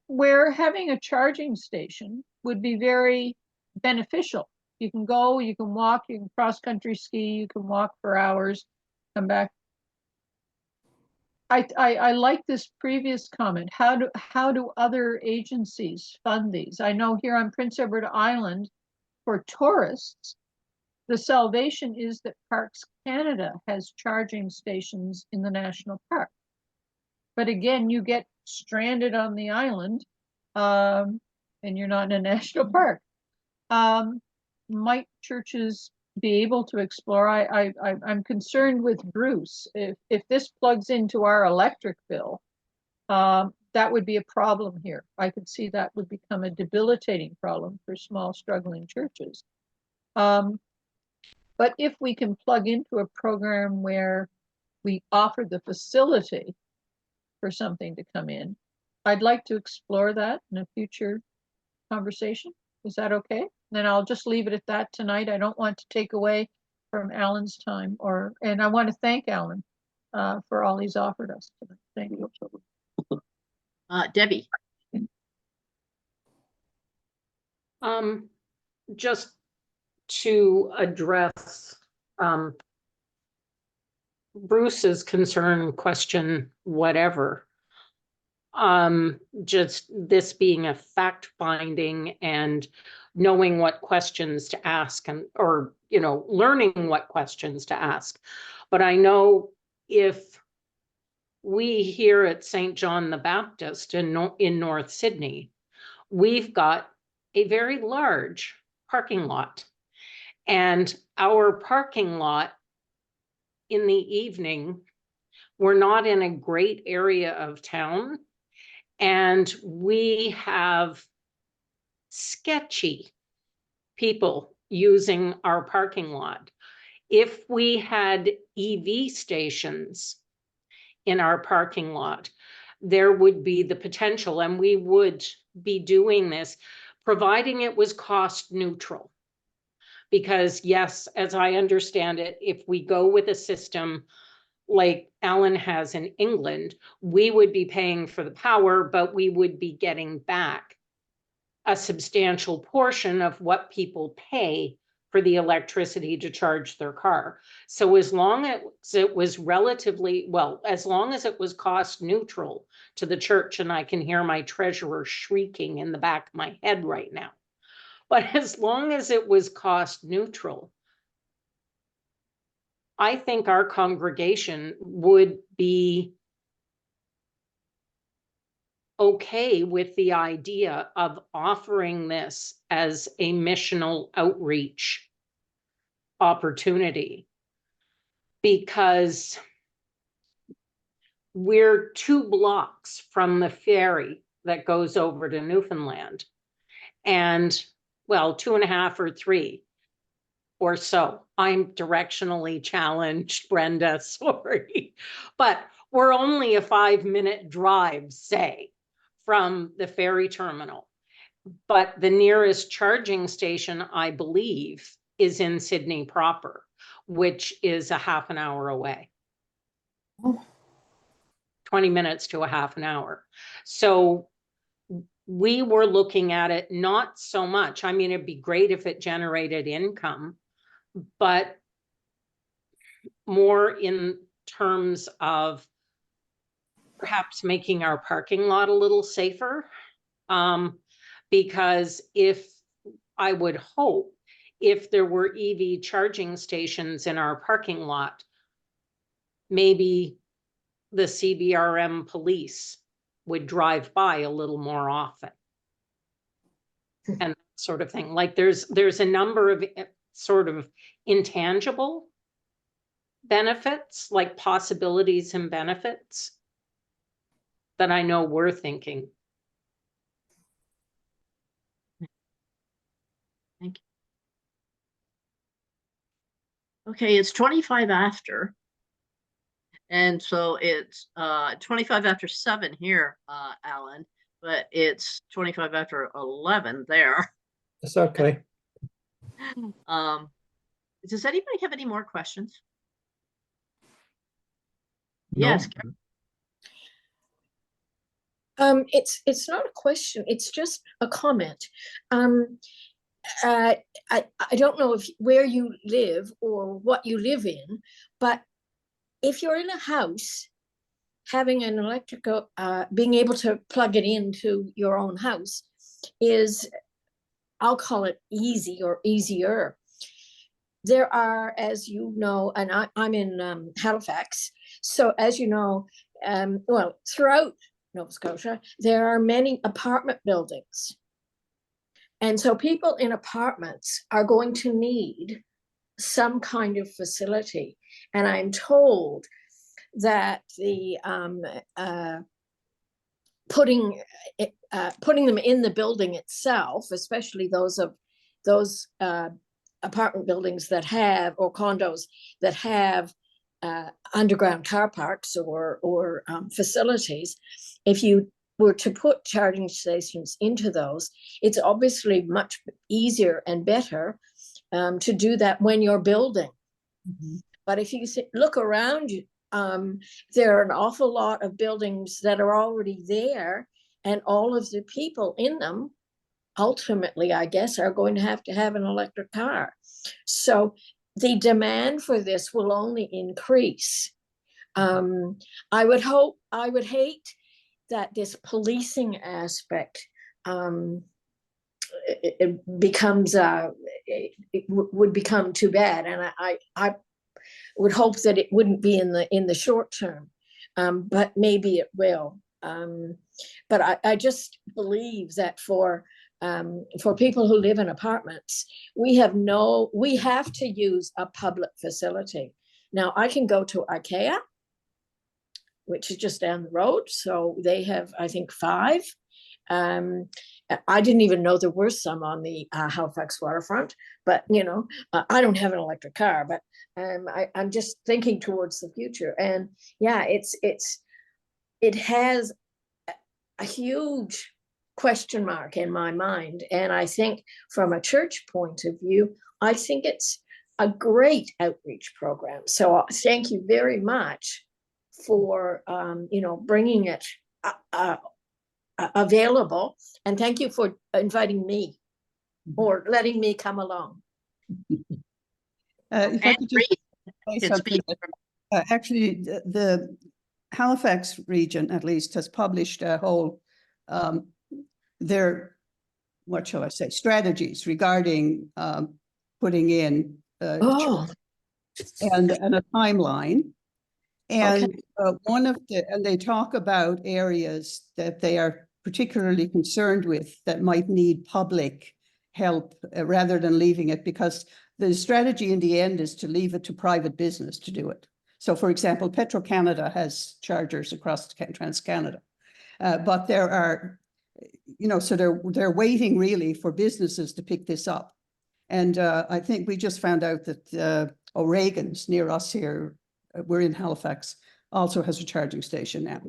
where having a charging station would be very beneficial. You can go, you can walk, you can cross-country ski, you can walk for hours, come back. I like this previous comment. How do other agencies fund these? I know here on Prince Edward Island, for tourists, the salvation is that Parks Canada has charging stations in the national park. But again, you get stranded on the island, and you're not in a national park. Might churches be able to explore? I'm concerned with Bruce. If this plugs into our electric bill, that would be a problem here. I could see that would become a debilitating problem for small struggling churches. But if we can plug into a program where we offer the facility for something to come in, I'd like to explore that in a future conversation. Is that okay? Then I'll just leave it at that tonight. I don't want to take away from Alan's time, and I want to thank Alan for all he's offered us tonight. Thank you. Debbie. Just to address Bruce's concern, question, whatever. Just this being a fact finding and knowing what questions to ask, and or learning what questions to ask. But I know if we here at St. John the Baptist in North Sydney, we've got a very large parking lot, and our parking lot in the evening, we're not in a great area of town, and we have sketchy people using our parking lot. If we had EV stations in our parking lot, there would be the potential, and we would be doing this, providing it was cost neutral. Because yes, as I understand it, if we go with a system like Alan has in England, we would be paying for the power, but we would be getting back a substantial portion of what people pay for the electricity to charge their car. So as long as it was relatively, well, as long as it was cost neutral to the church, and I can hear my treasurer shrieking in the back of my head right now, but as long as it was cost neutral, I think our congregation would be okay with the idea of offering this as a missional outreach opportunity, because we're 2 blocks from the ferry that goes over to Newfoundland, and well, 2.5 or 3 or so. I'm directionally challenged, Brenda, sorry. But we're only a 5-minute drive, say, from the ferry terminal. But the nearest charging station, I believe, is in Sydney proper, which is a half an hour away. 20 minutes to a half an hour. So we were looking at it not so much. I mean, it'd be great if it generated income, but more in terms of perhaps making our parking lot a little safer. Because I would hope if there were EV charging stations in our parking lot, maybe the CBRM police would drive by a little more often. And that sort of thing. Like there's a number of sort of intangible benefits, like possibilities and benefits, that I know we're thinking. Thank you. Okay, it's 25 after. And so it's 25 after 7 here, Alan, but it's 25 after 11 there. That's okay. Does anybody have any more questions? No. Yes. It's not a question, it's just a comment. I don't know if where you live or what you live in, but if you're in a house, having an electrical, being able to plug it into your own house is, I'll call it easy or easier. There are, as you know, and I'm in Halifax, so as you know, well, throughout Nova Scotia, there are many apartment buildings. And so people in apartments are going to need some kind of facility. And I'm told that the putting them in the building itself, especially those apartment buildings that have, or condos that have underground car parks or facilities, if you were to put charging stations into those, it's obviously much easier and better to do that when you're building. But if you look around you, there are an awful lot of buildings that are already there, and all of the people in them ultimately, I guess, are going to have an electric car. So the demand for this will only increase. I would hate that this policing aspect it would become too bad, and I would hope that it wouldn't be in the short term, but maybe it will. But I just believe that for people who live in apartments, we have to use a public facility. Now I can go to IKEA, which is just down the road, so they have, I think, 5. I didn't even know there were some on the Halifax waterfront, but I don't have an electric car, but I'm just thinking towards the future. And yeah, it has a huge question mark in my mind. And I think from a church point of view, I think it's a great outreach program. So thank you very much for bringing it available, and thank you for inviting me or letting me come along. If I could just say It's something, been- actually, the Halifax region at least has published a whole their, what shall I say, strategies regarding putting in and a timeline. And and they talk about areas that they are particularly concerned with that might need public help rather than leaving it, because the strategy in the end is to leave it to private business to do it. So for example, Petro-Canada has chargers across TransCanada, but there are, so they're waiting really for businesses to pick this up. And I think we just found out that O'Regan's near us here, we're in Halifax, also has a charging station now.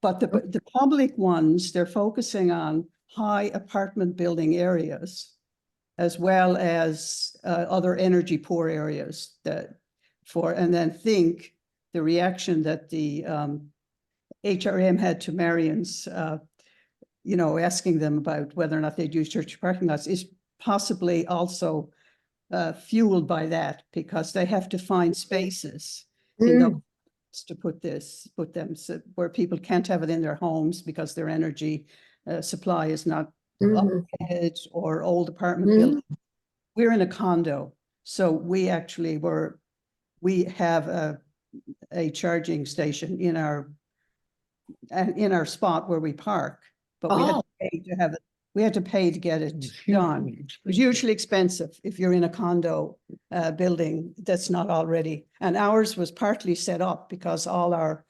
But the public ones, they're focusing on high apartment building areas, as well as other energy poor areas and then think the reaction that the HRM had to Marion's, asking them about whether or not they'd use church parking lots is possibly also fueled by that, because they have to find spaces to put them so where people can't have it in their homes because their energy supply is not updated, or old apartment buildings. We're in a condo, so we actually have a charging station in our spot where we park, but we had to pay to have it. We had to pay to get it done. It was usually expensive if you're in a condo building that's not already. And ours was partly set up because all our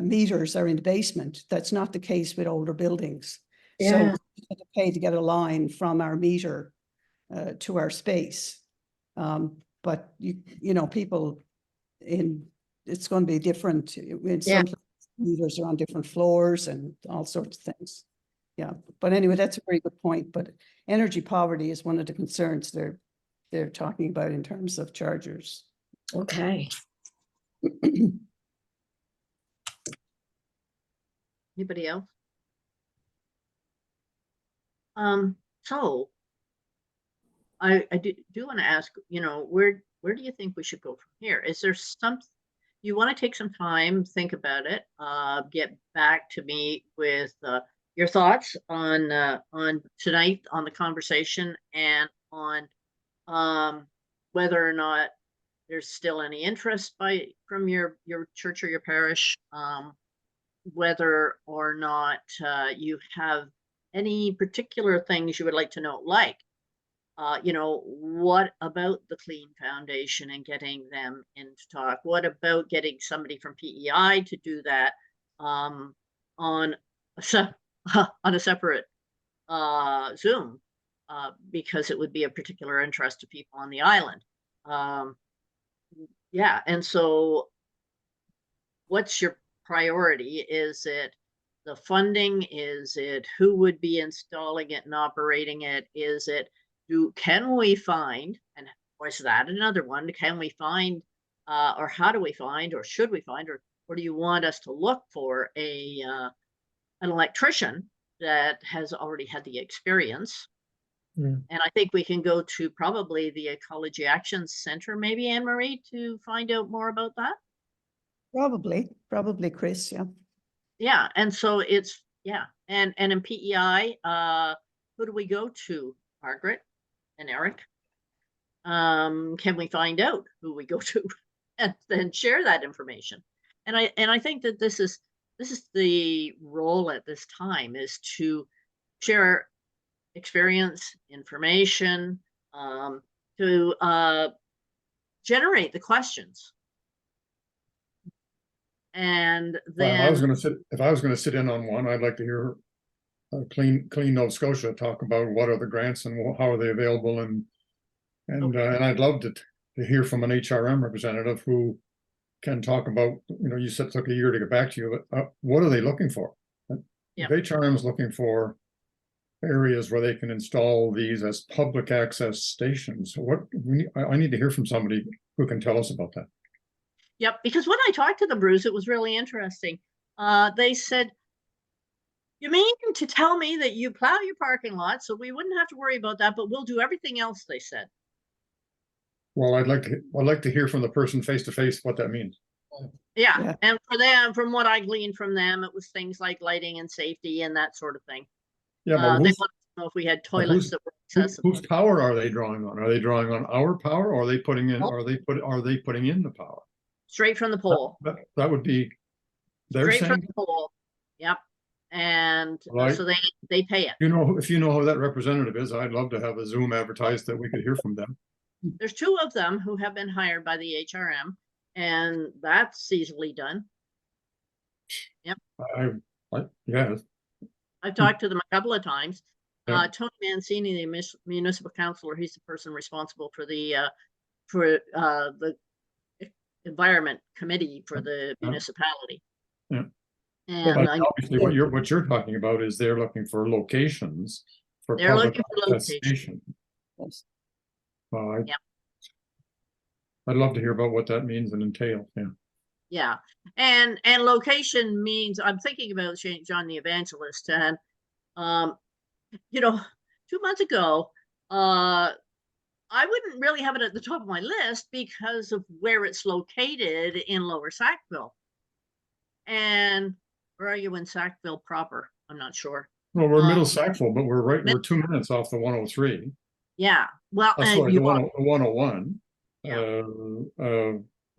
meters are in the basement. That's not the case with older buildings. So we had to pay to get a line from our meter to our space. But people it's going to be different. In some meters are on different floors and all sorts of things. Yeah, but anyway, that's a very good point. But energy poverty is one of the concerns they're talking about in terms of chargers. Okay. Anybody else? So I do want to ask, where do you think we should go from here? Is there you want to take some time, think about it, get back to me with your thoughts on tonight, on the conversation, and on whether or not there's still any interest from your church or your parish, whether or not you have any particular things you would like to know, like what about the Clean Foundation and getting them in to talk? What about getting somebody from PEI to do that on a separate Zoom, because it would be of particular interest to people on the island. Yeah, and so what's your priority? Is it the funding? Is it who would be installing it and operating it? Is it can we find, and was that another one, can we find or how do we find, or should we find, or do you want us to look for an electrician that has already had the experience? And I think we can go to probably the Ecology Action Center, maybe, Anne Marie, to find out more about that. Probably, Chris, yeah. Yeah, and so it's, yeah, and in PEI, who do we go to, Margaret and Eric? Can we find out who we go to and then share that information? And I think that this is the role at this time, is to share experience, information, to generate the questions. And then if I was going to sit in on one, I'd like to hear Clean Nova Scotia talk about what are the grants and how are they available, and I'd love to hear from an HRM representative who can talk about, you said it took a year to get back to you, but what are they looking for? Yeah. If HRM is looking for areas where they can install these as public access stations, I need to hear from somebody who can tell us about that. Yep, because when I talked to them, Bruce, it was really interesting. They said, you mean to tell me that you plow your parking lot so we wouldn't have to worry about that, but we'll do everything else, they said. Well, I'd like to hear from the person face to face what that means. Yeah, and for them, from what I gleaned from them, it was things like lighting and safety and that sort of thing. Yeah, but they wanted to know if we had toilets that were accessible. Whose power are they drawing on? Are they drawing on our power, or are they putting in? Nope. Are they putting in the power? Straight from the pole. That would be. Straight from the pole. Yep. And so they pay it. If you know who that representative is, I'd love to have a Zoom advertised that we could hear from them. There's two of them who have been hired by the HRM, and that's easily done. Yep. Yeah. I've talked to them a couple of times. Yeah. Tony Mancini, the municipal councilor, he's the person responsible for the environment committee for the municipality. Yeah. And obviously what you're talking about is they're looking for locations for public access. Yes. Yeah. I'd love to hear about what that means and entails. Yeah. Yeah, and location means, I'm thinking about John the Evangelist, and 2 months ago, I wouldn't really have it at the top of my list because of where it's located in Lower Sackville. And where are you in Sackville proper? I'm not sure. Well, we're Middle Sackville, but we're 2 minutes off the 103. Yeah, well, sorry, the 101. Yeah.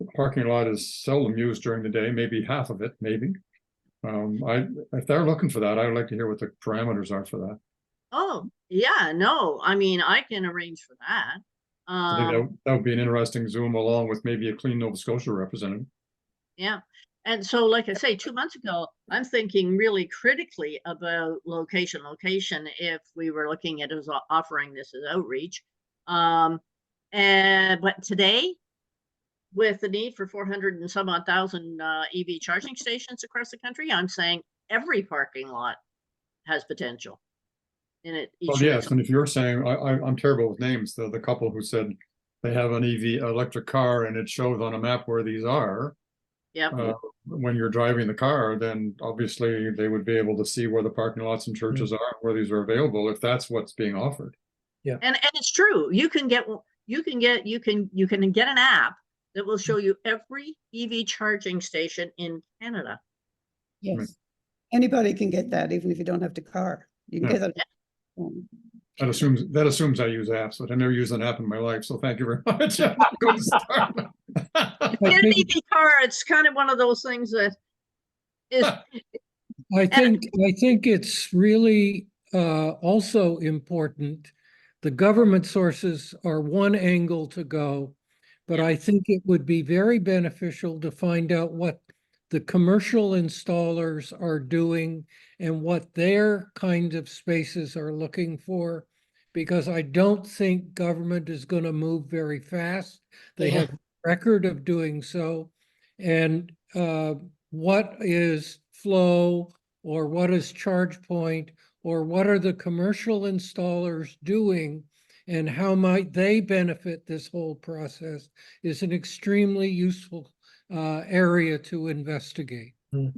The parking lot is seldom used during the day, maybe half of it, maybe. If they're looking for that, I would like to hear what the parameters are for that. Oh, yeah, no, I mean, I can arrange for that. I think that would be an interesting Zoom, along with maybe a Clean Nova Scotia representative. Yeah, and so, like I say, 2 months ago, I'm thinking really critically about location if we were looking at as offering this as outreach. But today, with the need for 400 and some odd thousand EV charging stations across the country, I'm saying every parking lot has potential in it. Well, yes, and if you're saying, I'm terrible with names, the couple who said they have an EV electric car and it shows on a map where these are, Yeah, when you're driving the car, then obviously they would be able to see where the parking lots and churches are, where these are available, if that's what's being offered. and it's true. You can get an app that will show you every EV charging station in Canada. Yes. Anybody can get that, even if you don't have the car. You can Yeah. get that. That assumes I use apps, but I never used an app in my life, so thank you very much. Good start. Get an EV car, it's kind of one of those things that is, I think it's really also important. The government sources are one angle to go, but I think it would be very beneficial to find out what the commercial installers are doing and what their kind of spaces are looking for, because I don't think government is going to move very fast. They Yeah. have a record of doing so. And what is flow, or what is ChargePoint, or what are the commercial installers doing, and how might they benefit this whole process is an extremely useful area to investigate. so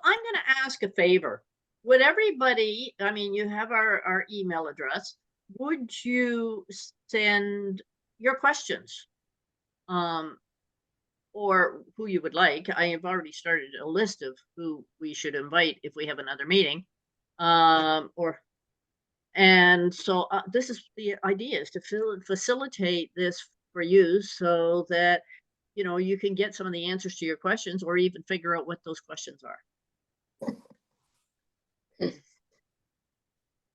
I'm gonna ask a favor. Would everybody, I mean, you have our email address, would you send your questions? Or who you would like. I have already started a list of who we should invite if we have another meeting. And so this is the idea, is to facilitate this for you so that, you know, you can get some of the answers to your questions or even figure out what those questions are.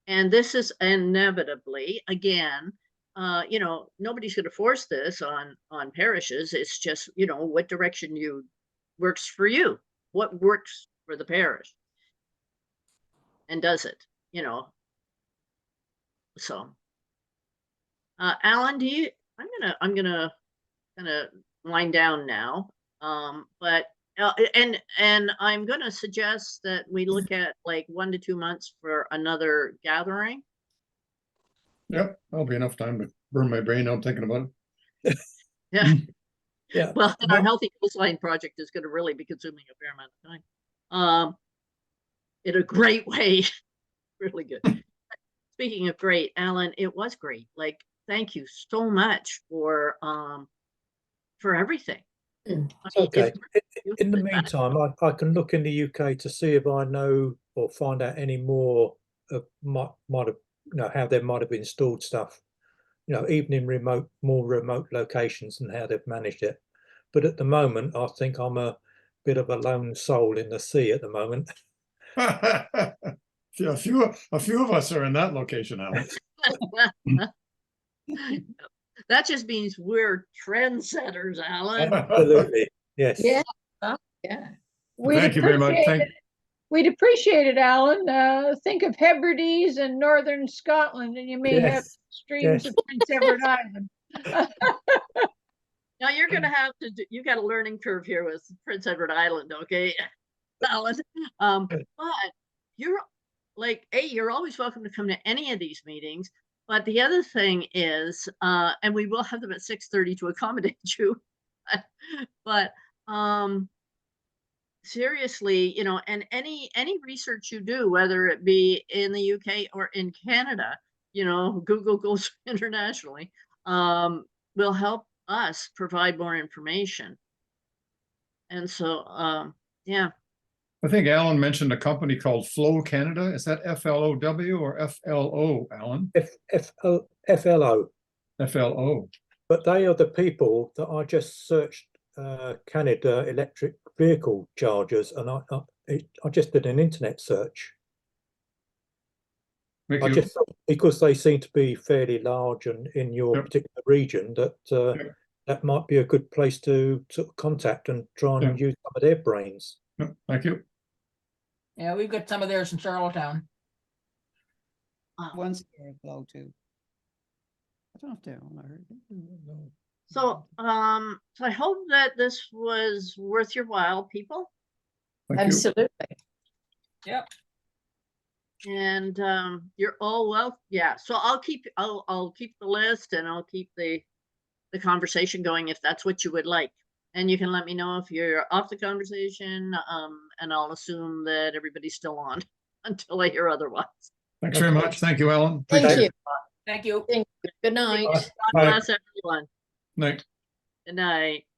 And this is inevitably, again, you know, nobody's going to force this on parishes. It's just, you know, what direction works for you, what works for the parish, and does it, you know. So, Alan, I'm gonna kind of wind down now. But and I'm gonna suggest that we look at like 1 to 2 months for another gathering. Yep, that'll be enough time to burn my brain out thinking about it. Yeah. Yeah. Well, and our Healthy Coastline project is going to really be consuming a fair amount of time. In a great way, really good. Speaking of great, Alan, it was great. Like, thank you so much for everything. I mean, Okay. it's In the been fantastic. meantime, I can look in the UK to see if I know or find out any more of might have, you know, how they might have installed stuff, you know, even in more remote locations, and how they've managed it. But at the moment, I think I'm a bit of a lone soul in the sea at the moment. Yeah, a few of us are in that location, Alex. That just means we're trendsetters, Alan. Absolutely. Yes. Yeah. Yeah. Thank you very much. We'd appreciate it, Alan. Think of Hebrides and northern Scotland, and you may have Yes. streams Yes. of Prince Edward Island. Now you're gonna have to do, you got a learning curve here with Prince Edward Island, okay, Alan? But you're like, you're always welcome to come to any of these meetings. But the other thing is, and we will have them at 6:30 to accommodate you. But seriously, you know, and any research you do, whether it be in the UK or in Canada, you know, Google goes internationally, will help us provide more information. And so, yeah. I think Alan mentioned a company called Flow Canada. Is that FLOW or FLO, Alan? FLO. FLO. But they are the people that I just searched Canada electric vehicle chargers, and I just did an internet search. Because they seem to be fairly large and in your particular region, that that might be a good place to contact and try and use some of their brains. Thank you. Yeah, we've got some of theirs in Charlottetown. Once they're low too. I don't know if they're on our. So, so I hope that this was worth your while, people. Thank you. Absolutely. Yep. And you're all well. Yeah. So I'll keep the list, and I'll keep the conversation going if that's what you would like. And you can let me know if you're off the conversation, and I'll assume that everybody's still on until I hear otherwise. Thanks very much. Thank you, Ellen. Thank Appreciate you. it. Thank you. Thank you. Good night. God Bye. bless everyone. Night. Good night.